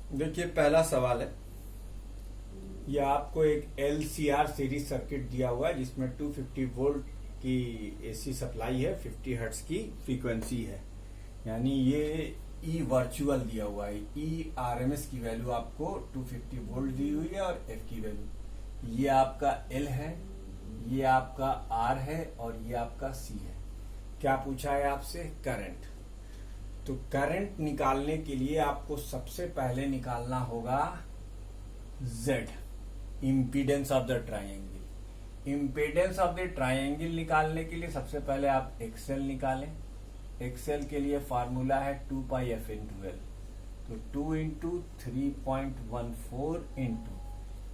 देखिए पहला सवाल है, ये आपको एक LCR सीरीज सर्किट दिया हुआ है जिसमें 250 वोल्ट की AC सप्लाई है, 50 हर्ट्ज की फ्रीक्वेंसी है। यानी ये E वर्चुअल दिया हुआ है। E RMS की वैल्यू आपको 250 वोल्ट दी हुई है और F की वैल्यू, ये आपका L है, ये आपका R है और ये आपका C है। क्या पूछा है आपसे? करंट। तो करंट निकालने के लिए आपको सबसे पहले निकालना होगा Z, impedance of the triangle. Impedance of the triangle निकालने के लिए सबसे पहले आप एक्सएल निकालें। एक्सएल के लिए फार्मूला है 2 पाई एफ इंटू एल। तो 2 इंटू 3.14 इंटू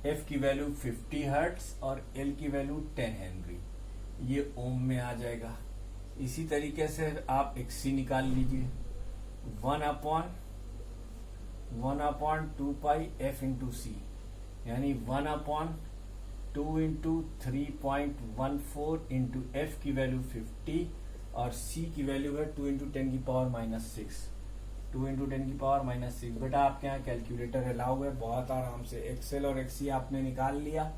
एफ की वैल्यू 50 हर्ट्स और एल की वैल्यू 10 हेनरी, ये ओम में आ जाएगा। इसी तरीके से आप एक्सी निकाल लीजिए। 1 अपॉन 2 पाई एफ इंटू सी, यानी 1/2 इंटू 3.14 इंटू एफ की वैल्यू 50 और सी की वैल्यू है 2 इंटू 10 की पावर -6। 2 इंटू 10 की पावर -6। बेटा आपके यहाँ कैलकुलेटर अलाउ है, बहुत आराम से एक्सएल और एक्सी आपने निकाल लिया।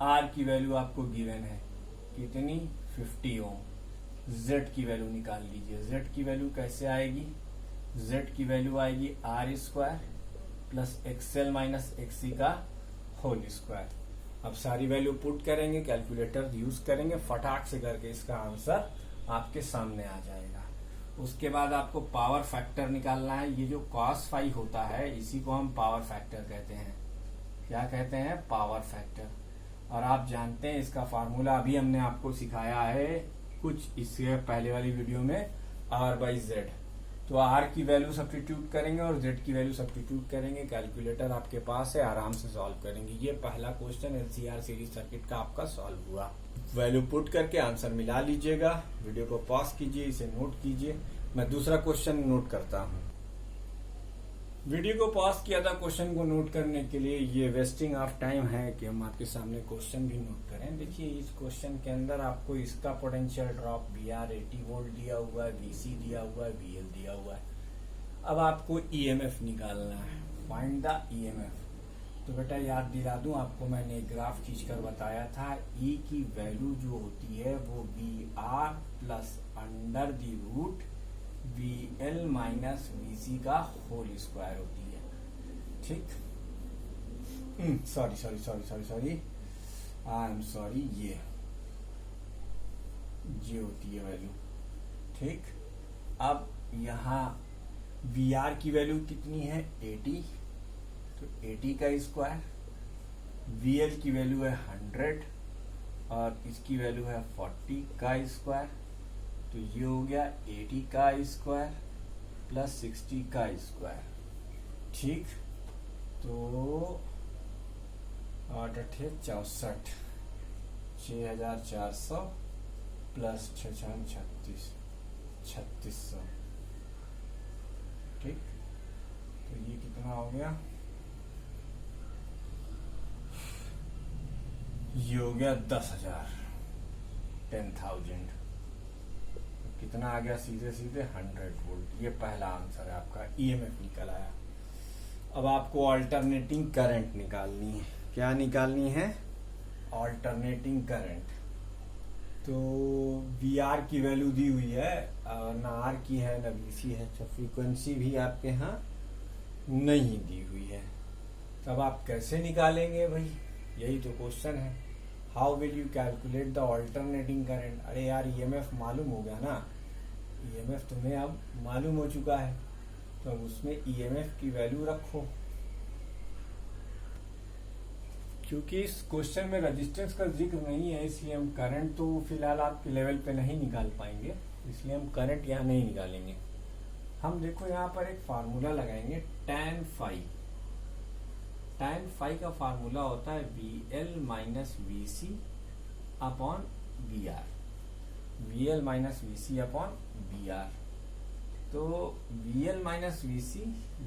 आर की वैल्यू आपको गिवन है कितनी? 50 ओम। जेड की वैल्यू निकाल लीजिए। जेड की वैल्यू कैसे आएगी? जेड की वैल्यू आएगी R² plus XL minus XC का होल स्क्वायर। अब सारी वैल्यू पुट करेंगे, कैलकुलेटर यूज करेंगे, फटाक से करके इसका आंसर आपके सामने आ जाएगा। उसके बाद आपको पावर फैक्टर निकालना है। ये जो cos फाई होता है इसी को हम पावर फैक्टर कहते हैं। क्या कहते हैं? Power factor. और आप जानते हैं इसका फार्मूला अभी हमने आपको सिखाया है कुछ इससे पहले वाली वीडियो में, R/Z। तो R की वैल्यू सब्स्टिट्यूट करेंगे और Z की वैल्यू सब्स्टिट्यूट करेंगे। कैलकुलेटर आपके पास है, आराम से सॉल्व करेंगे। ये पहला क्वेश्चन LCR सीरीज सर्किट का आपका सॉल्व हुआ। वैल्यू पुट करके आंसर मिला लीजिएगा। वीडियो को पॉज कीजिए, इसे नोट कीजिए। मैं दूसरा क्वेश्चन नोट करता हूँ। वीडियो को पॉज किया था क्वेश्चन को नोट करने के लिए। ये वेस्टिंग ऑफ टाइम है कि हम आपके सामने क्वेश्चन भी नोट करें। देखिए इस क्वेश्चन के अंदर आपको इसका पोटेंशियल ड्रॉप VR 80 वोल्ट दिया हुआ है, VC दिया हुआ है, VL दिया हुआ है। अब आपको EMF निकालना है, फाइंड द EMF। तो बेटा याद दिला दूं आपको, मैंने एक ग्राफ खींचकर बताया था। E की वैल्यू जो होती है वो VR plus under the root VL minus VC का होल स्क्वायर होती है। ठीक, सॉरी, आई एम सॉरी, ये होती है वैल्यू। ठीक, अब यहाँ VR की वैल्यू कितनी है? 80। तो 80 का स्क्वायर। VL की वैल्यू है 100 और इसकी वैल्यू है 40 का स्क्वायर। तो ये हो गया 80 का स्क्वायर प्लस 60 का स्क्वायर। ठीक, तो 8 8 64, 6400 प्लस 6 36, 3600। ठीक, तो ये कितना हो गया? ये हो गया 10,000, 10,000। कितना आ गया? सीधे 100 वोल्ट। ये पहला आंसर है आपका, EMF निकल आया। अब आपको ऑल्टरनेटिंग करंट निकालनी है। क्या निकालनी है? Alternating current. तो VR की वैल्यू दी हुई है, ना R की है ना VC है। तो फ्रीक्वेंसी भी आपके यहाँ नहीं दी हुई है। तब आप कैसे निकालेंगे भाई? यही तो क्वेश्चन है। How will you calculate the alternating current? अरे यार EMF मालूम हो गया ना, EMF तुम्हें अब मालूम हो चुका है, तो अब उसमें EMF की वैल्यू रखो। क्योंकि इस क्वेश्चन में रेजिस्टेंस का जिक्र नहीं है, इसलिए हम करंट तो फिलहाल आपके लेवल पे नहीं निकाल पाएंगे, इसलिए हम करंट यहाँ नहीं निकालेंगे। हम देखो यहाँ पर एक फार्मूला लगाएंगे, tan फाई। tan फाई का फार्मूला होता है VL minus VC upon VR। VL minus VC upon VR। तो VL माइनस VC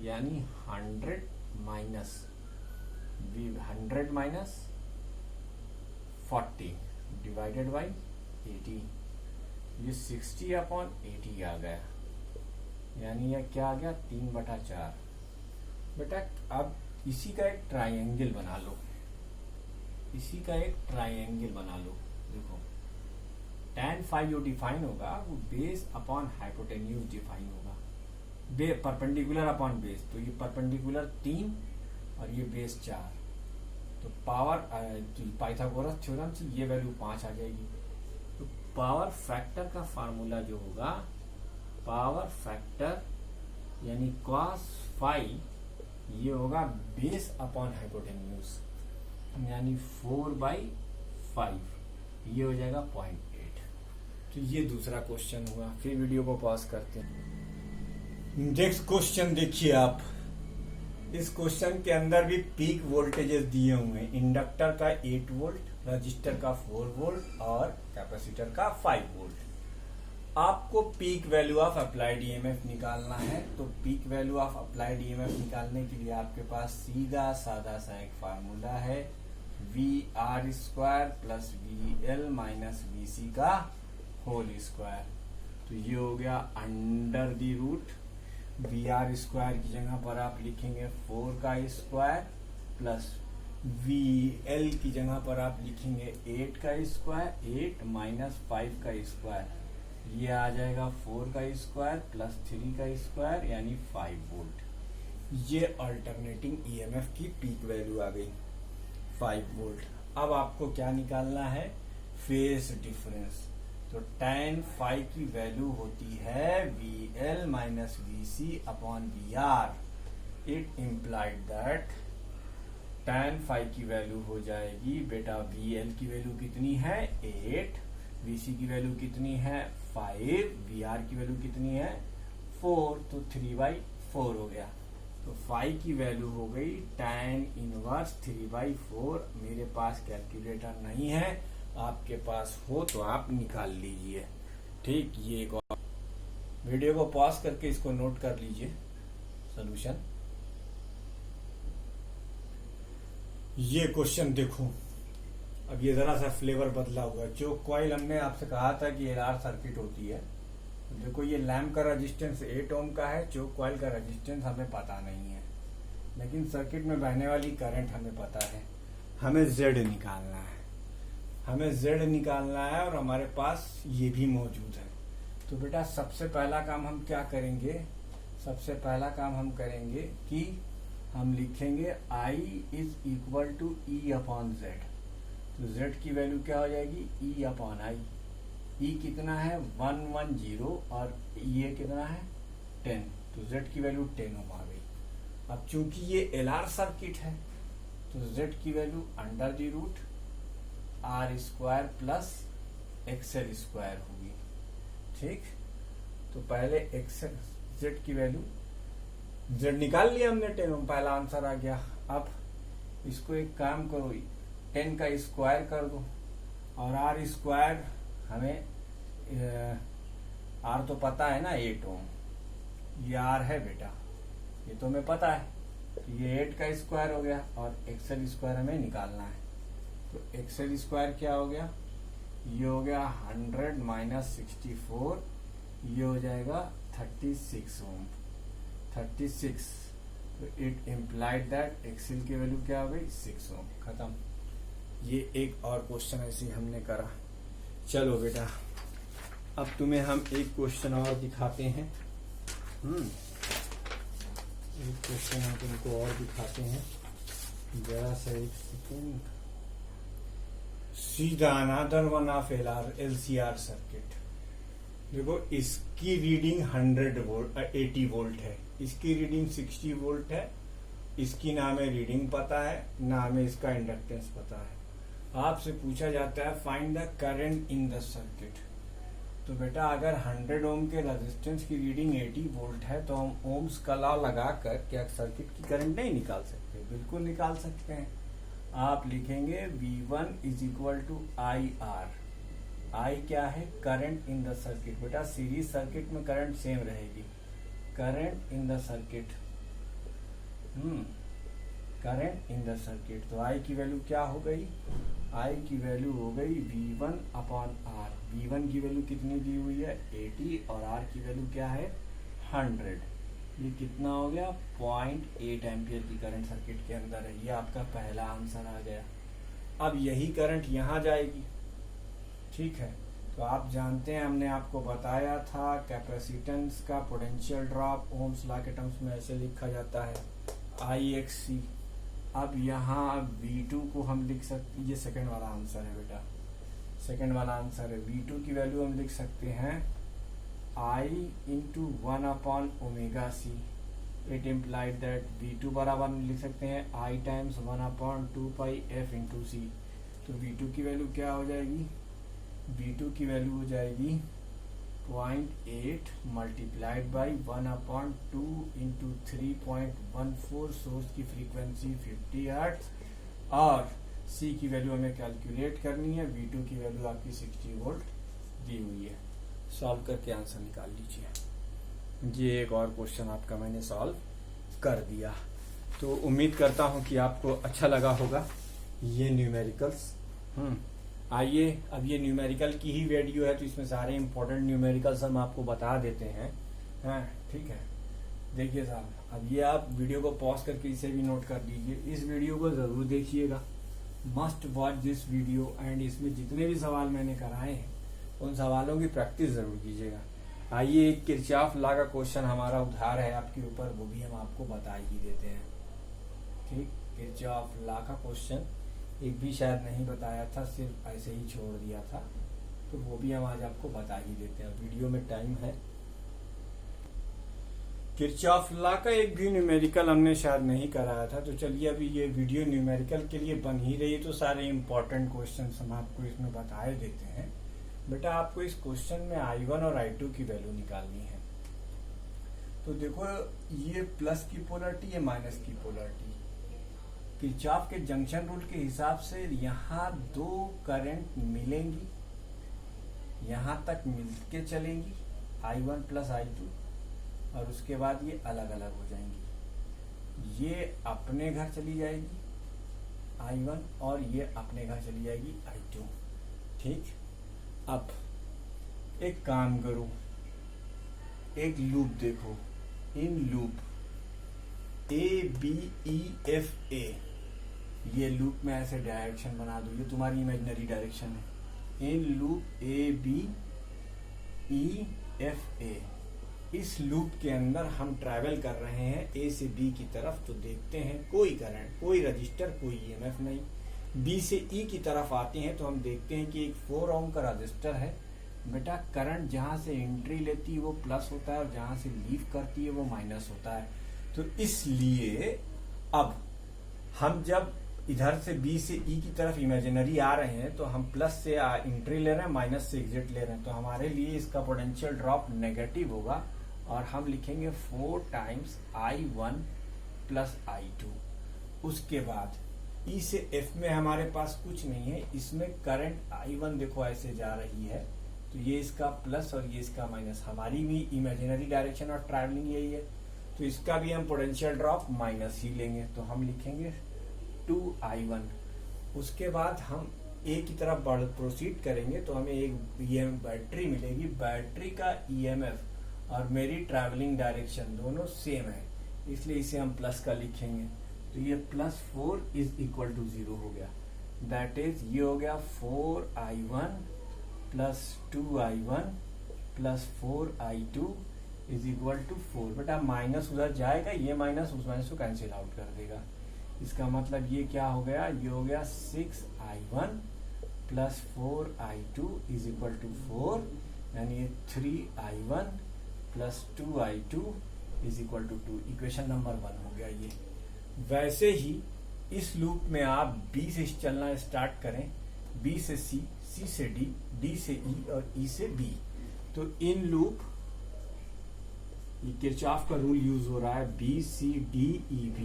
यानी 100 माइनस 40 डिवाइडेड बाई 80। ये 60 अपॉन 80 आ गया, यानी यह क्या आ गया? 3/4। बेटा अब इसी का एक ट्राइंगल बना लो, इसी का एक ट्राइंगल बना लो। देखो tan फाई जो डिफाइन होगा वो बेस अपॉन हाइपोटेन्यूज डिफाइन होगा, परपेंडिकुलर अपॉन बेस, तो ये परपेंडिकुलर 3 और ये बेस 4, तो पावर पाइथागोरस थ्योरम से ये वैल्यू 5 आ जाएगी। तो पावर फैक्टर का फार्मूला जो होगा, पावर फैक्टर यानी cos फाई, ये होगा बेस अपॉन हाइपोटेन्यूज यानी 4/5, ये हो जाएगा 0.8। तो ये दूसरा क्वेश्चन हुआ। फिर वीडियो को पॉज करते हैं। नेक्स्ट क्वेश्चन देखिए आप, इस क्वेश्चन के अंदर भी पीक वोल्टेजेस दिए हुए हैं। इंडक्टर का 8 वोल्ट, रजिस्टर का 4 वोल्ट और कैपेसिटर का 5 वोल्ट। आपको peak value of applied EMF निकालना है। तो peak value of applied EMF निकालने के लिए आपके पास सीधा सादा सा एक फार्मूला है, VR² plus VL minus VC का होल स्क्वायर। तो ये हो गया अंडर दी रूट VR² की जगह पर आप लिखेंगे 4 का स्क्वायर प्लस VL की जगह पर आप लिखेंगे 8 का स्क्वायर, 8 माइनस 5 का स्क्वायर, ये आ जाएगा 4 का स्क्वायर प्लस 3 का स्क्वायर यानी 5 वोल्ट। ये अल्टरनेटिंग ईएमएफ की पीक वैल्यू आ गई 5 वोल्ट। अब आपको क्या निकालना है, फेज डिफरेंस। तो tan फाई की वैल्यू होती है VL minus VC upon VR। It implied that tan phi की वैल्यू हो जाएगी बेटा, VL की वैल्यू कितनी है 8, VC की वैल्यू कितनी है 5, VR की वैल्यू कितनी है 4, तो 3/4 हो गया। तो फाई की वैल्यू हो गई tan इनवर्स 3/4। मेरे पास कैलकुलेटर नहीं है, आपके पास हो तो आप निकाल लीजिए। ठीक, ये एक और वीडियो को पॉज करके इसको नोट कर लीजिए सॉल्यूशन। ये क्वेश्चन देखो, अब ये जरा सा फ्लेवर बदला हुआ। जो कॉइल हमने आपसे कहा था कि एलआर सर्किट होती है, देखो ये लैम्प का रेजिस्टेंस 8 ओम का है, जो कॉइल का रेजिस्टेंस हमें पता नहीं है, लेकिन सर्किट में बहने वाली करंट हमें पता है। हमें जेड निकालना है, हमें जेड निकालना है और हमारे पास ये भी मौजूद है। तो बेटा सबसे पहला काम हम क्या करेंगे, सबसे पहला काम हम करेंगे कि हम लिखेंगे I is equal to E upon Z. तो जेड की वैल्यू क्या हो जाएगी E अपॉन I। E कितना है 110 और ये कितना है 10, तो जेड की वैल्यू 10 ओम आ गई। अब चूंकि ये एलआर सर्किट है तो जेड की value under the root R² plus XL² होगी। ठीक, तो पहले XL जेड की वैल्यू, जेड निकाल लिया हमने 10 ओम, पहला आंसर आ गया। अब इसको एक काम करो, 10 का स्क्वायर कर दो और R² हमें R तो पता है ना 8 ओम, ये R है बेटा, ये तो हमें पता है। तो ये 8 का स्क्वायर हो गया और XL² हमें निकालना है। तो XL² क्या हो गया, ये हो गया 100 माइनस 64, ये हो जाएगा 36 ओम, 36। तो इट इम्प्लाइड दैट XL की वैल्यू क्या हो गई 6 ओम। खत्म। ये एक और क्वेश्चन ऐसे हमने करा। चलो बेटा अब तुम्हें हम एक क्वेश्चन और दिखाते हैं। एक क्वेश्चन हम तुमको और दिखाते हैं, जरा सा एक सेकेंड। सीधा another one of LCR circuit. देखो इसकी रीडिंग 80 वोल्ट है, इसकी रीडिंग 60 वोल्ट है। इसकी ना हमें रीडिंग पता है ना हमें इसका इंडक्टेंस पता है। आपसे पूछा जाता है find the current in the circuit. तो बेटा अगर 100 ओम के रेजिस्टेंस की रीडिंग 80 वोल्ट है तो हम ओम्स का लॉ लगाकर क्या सर्किट की करंट नहीं निकाल सकते? बिल्कुल निकाल सकते हैं। आप लिखेंगे V1 is equal to IR। I क्या है? Current in the circuit. बेटा सीरीज सर्किट में करंट सेम रहेगी। Current in the circuit, current in the circuit. तो I की वैल्यू क्या हो गई? I की वैल्यू हो गई V1 अपॉन R। V1 की वैल्यू कितनी दी हुई है 80 और R की वैल्यू क्या है 100। ये कितना हो गया, 0.8 एम्पियर की करंट सर्किट के अंदर है। ये आपका पहला आंसर आ गया। अब यही करंट यहाँ जाएगी, ठीक है। तो आप जानते हैं, हमने आपको बताया था कैपेसिटेंस का पोटेंशियल ड्रॉप ओम्स लॉ के टर्म्स में ऐसे लिखा जाता है IXC। अब यहाँ V2 को हम लिख सकते, ये सेकंड वाला आंसर है बेटा, सेकंड वाला आंसर है। V2 की वैल्यू हम लिख सकते हैं I into 1/ωc। It implied that V2 बराबर हम लिख सकते हैं I times 1/2πf into C। तो V2 की वैल्यू क्या हो जाएगी, V2 की वैल्यू हो जाएगी 0.8 मल्टीप्लाइड बाई 1/2 इंटू 3.14। सोर्स की फ्रीक्वेंसी 50 हर्ट्ज और C की वैल्यू हमें कैलकुलेट करनी है। V2 की वैल्यू आपकी 60 वोल्ट दी हुई है। सॉल्व करके आंसर निकाल लीजिए। ये एक और क्वेश्चन आपका मैंने सॉल्व कर दिया। तो उम्मीद करता हूं कि आपको अच्छा लगा होगा ये न्यूमेरिकल्स। आइए, अब ये न्यूमेरिकल की ही वीडियो है तो इसमें सारे इंपॉर्टेंट न्यूमेरिकल्स हम आपको बता देते हैं। ठीक है, देखिए साहब, अब ये आप वीडियो को पॉज करके इसे भी नोट कर लीजिए। इस वीडियो को जरूर देखिएगा, must watch this video. And इसमें जितने भी सवाल मैंने कराए हैं उन सवालों की प्रैक्टिस जरूर कीजिएगा। आइए, एक किरचॉफ लॉ का क्वेश्चन हमारा उधार है आपके ऊपर, वो भी हम आपको बता ही देते हैं। ठीक, किरचॉफ लॉ का क्वेश्चन एक भी शायद नहीं बताया था, सिर्फ ऐसे ही छोड़ दिया था, तो वो भी हम आज आपको बता ही देते हैं। वीडियो में टाइम है। किरचॉफ लॉ का एक भी न्यूमेरिकल हमने शायद नहीं कराया था, तो चलिए अभी ये वीडियो न्यूमेरिकल के लिए बन ही रही है, तो सारे इंपॉर्टेंट क्वेश्चन हम आपको इसमें बताए देते हैं। बेटा, आपको इस क्वेश्चन में I1 और I2 की वैल्यू निकालनी है। तो देखो, ये प्लस की पोलरिटी, ये माइनस की पोलरिटी। किरचॉफ के जंक्शन रूल के हिसाब से यहाँ दो करंट मिलेंगी, यहाँ तक मिलके चलेंगी I1 प्लस I2, और उसके बाद ये अलग अलग हो जाएंगी। ये अपने घर चली जाएगी I1 और ये अपने घर चली जाएगी I2। ठीक, अब एक काम करो, एक लूप देखो, इन लूप ABEFA, ये लूप में ऐसे डायरेक्शन बना दो, ये तुम्हारी इमेजिनरी डायरेक्शन है। इन लूप ABEFA, इस लूप के अंदर हम ट्रैवल कर रहे हैं A से B की तरफ। तो देखते हैं कोई करंट, कोई रजिस्टर, कोई EMF नहीं। B से E की तरफ आते हैं तो हम देखते हैं कि एक 4 ओम का रजिस्टर है। बेटा, करंट जहां से एंट्री लेती है वो प्लस होता है और जहां से लीव करती है वो माइनस होता है। तो इसलिए अब हम जब इधर से B से E की तरफ इमेजिनरी आ रहे हैं तो हम प्लस से एंट्री ले रहे हैं, माइनस से एग्जिट ले रहे हैं, तो हमारे लिए इसका पोटेंशियल ड्रॉप नेगेटिव होगा और हम लिखेंगे 4 टाइम्स I1 प्लस I2। उसके बाद E से F में हमारे पास कुछ नहीं है, इसमें करंट I1 देखो ऐसे जा रही है, तो ये इसका प्लस और ये इसका माइनस। हमारी भी इमेजिनरी डायरेक्शन और ट्रैवलिंग यही है, तो इसका भी हम पोटेंशियल ड्रॉप माइनस ही लेंगे, तो हम लिखेंगे 2I1। उसके बाद हम A की तरफ प्रोसीड करेंगे तो हमें एक बैटरी मिलेगी। बैटरी का EMF और मेरी ट्रैवलिंग डायरेक्शन दोनों सेम है, इसलिए इसे हम प्लस का लिखेंगे। तो ये +4 इज इक्वल टू 0 हो गया। दैट इज ये हो गया 4I1 plus 2I1 plus 4I2 is equal to 4। बेटा, माइनस उधर जाएगा, ये माइनस उस माइनस को कैंसिल आउट कर देगा। इसका मतलब ये क्या हो गया, ये हो गया 6I1 plus 4I2 is equal to 4, यानी 3I1 plus 2I2 is equal to 2। Equation number 1 हो गया ये। वैसे ही इस लूप में आप B से चलना स्टार्ट करें, B से C, C से D, D से E और E से B। तो इन लूप ये किरचॉफ का रूल यूज हो रहा है, BCDEB।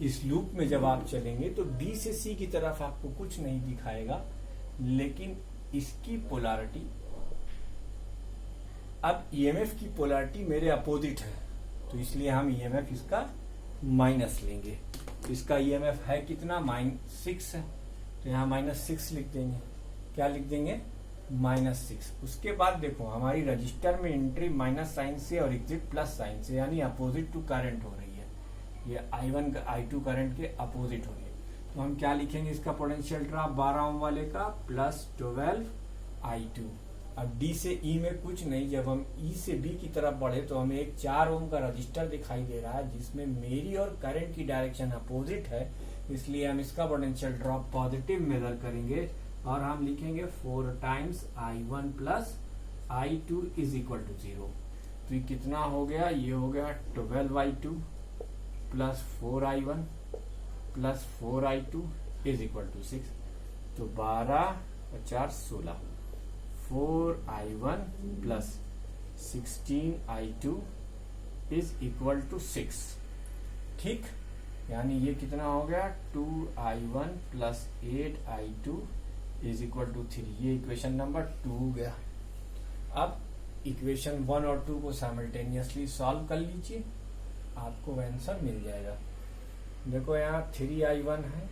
इस लूप में जब आप चलेंगे तो B से C की तरफ आपको कुछ नहीं दिखाएगा, लेकिन इसकी पोलैरिटी, अब EMF की पोलैरिटी मेरे अपोजिट है, तो इसलिए हम EMF इसका माइनस लेंगे। इसका EMF है कितना, -6 है, तो यहाँ -6 लिख देंगे। क्या लिख देंगे, -6। उसके बाद देखो हमारी रजिस्टर में एंट्री माइनस साइन से और एग्जिट प्लस साइन से, यानी अपोजिट टू करंट हो रही है। ये I1 I2 करंट के अपोजिट हो रही है। तो हम क्या लिखेंगे इसका पोटेंशियल ड्रॉप 12 ओम वाले का प्लस 12 I2। अब D से E में कुछ नहीं, जब हम E से B की तरफ बढ़े तो हमें एक 4 ओम का रजिस्टर दिखाई दे रहा है जिसमें मेरी और करंट की डायरेक्शन अपोजिट है, इसलिए हम इसका पोटेंशियल ड्रॉप पॉजिटिव मेजर करेंगे और हम लिखेंगे 4 times I1 plus I2 is equal to 0। तो ये कितना हो गया, ये हो गया 12I2 plus 4I1 plus 4I2 is equal to 6। तो 12 और 4 16, 4I1 plus 16I2 is equal to 6। ठीक, यानी ये कितना हो गया 2I1 plus 8I2 is equal to 3। ये इक्वेशन नंबर 2 हो गया। अब इक्वेशन 1 और 2 को साइमल्टेनियसली सॉल्व कर लीजिए, आपको आंसर मिल जाएगा। देखो यहाँ 3I1 है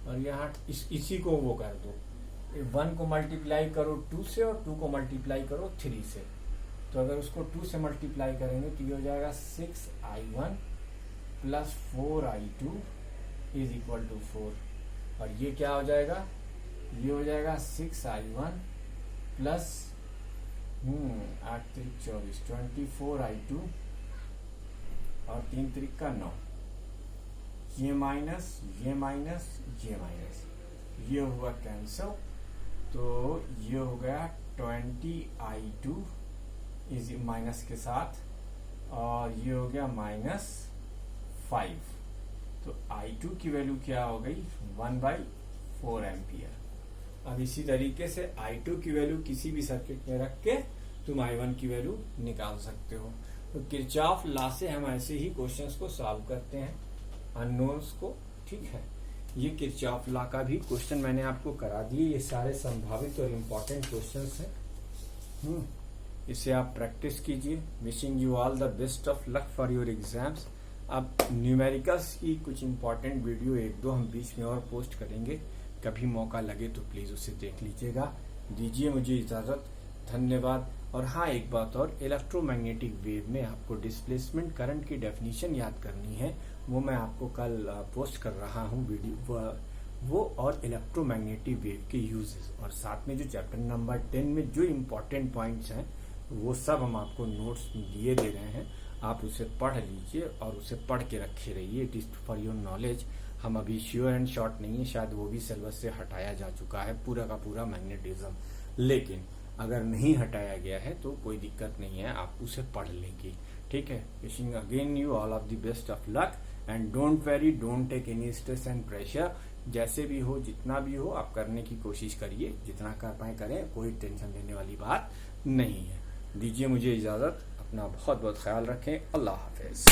और यहाँ इसी को वो कर दो, 1 को मल्टीप्लाई करो 2 से और 2 को मल्टीप्लाई करो 3 से। तो अगर उसको 2 से मल्टीप्लाई करेंगे तो ये हो जाएगा 6I1 plus 4I2 is equal to 4। और ये क्या हो जाएगा, ये हो जाएगा 6I1 प्लस 8 3 24 24I2 और 3 3 का 9। ये माइनस ये माइनस ये माइनस, ये हुआ कैंसल। तो ये हो गया 20I2 इज माइनस के साथ, और ये हो गया -5। तो I2 की वैल्यू क्या हो गई 1/4 एम्पियर। अब इसी तरीके से I2 की वैल्यू किसी भी सर्किट में रख के तुम I1 की वैल्यू निकाल सकते हो। तो किरचॉफ लॉ से हम ऐसे ही क्वेश्चंस को सॉल्व करते हैं, अननोन्स को। ठीक है, ये किरचॉफ लॉ का भी क्वेश्चन मैंने आपको करा दिए। ये सारे संभावित और इम्पोर्टेंट क्वेश्चंस हैं। इसे आप प्रैक्टिस कीजिए। Wishing you all the best of luck for your exams. अब न्यूमेरिकल्स की कुछ इम्पोर्टेंट वीडियो 1-2 हम बीच में और पोस्ट करेंगे, कभी मौका लगे तो प्लीज उसे देख लीजिएगा। दीजिए मुझे इजाजत, धन्यवाद। और हाँ, एक बात और, इलेक्ट्रोमैग्नेटिक वेव में आपको डिस्प्लेसमेंट करंट की डेफिनेशन याद करनी है, वो मैं आपको कल पोस्ट कर रहा हूँ वीडियो, वो और इलेक्ट्रोमैग्नेटिक वेव के यूजेस, और साथ में जो चैप्टर नंबर 10 में जो इम्पोर्टेंट पॉइंट्स हैं वो सब हम आपको नोट्स दिए दे रहे हैं। आप उसे पढ़ लीजिए और उसे पढ़ के रखे रहिए। It is for your knowledge. हम अभी श्योर एंड शॉर्ट नहीं है, शायद वो भी सिलेबस से हटाया जा चुका है पूरा का पूरा मैग्नेटिज्म, लेकिन अगर नहीं हटाया गया है तो कोई दिक्कत नहीं है, आप उसे पढ़ लेंगे। ठीक है, wishing again you all of the best of luck and don't worry, don't take any stress and pressure. जैसे भी हो, जितना भी हो, आप करने की कोशिश करिए, जितना कर पाए करें, कोई टेंशन लेने वाली बात नहीं है। दीजिए मुझे इजाजत, अपना बहुत बहुत ख्याल रखें। अल्लाह हाफिज।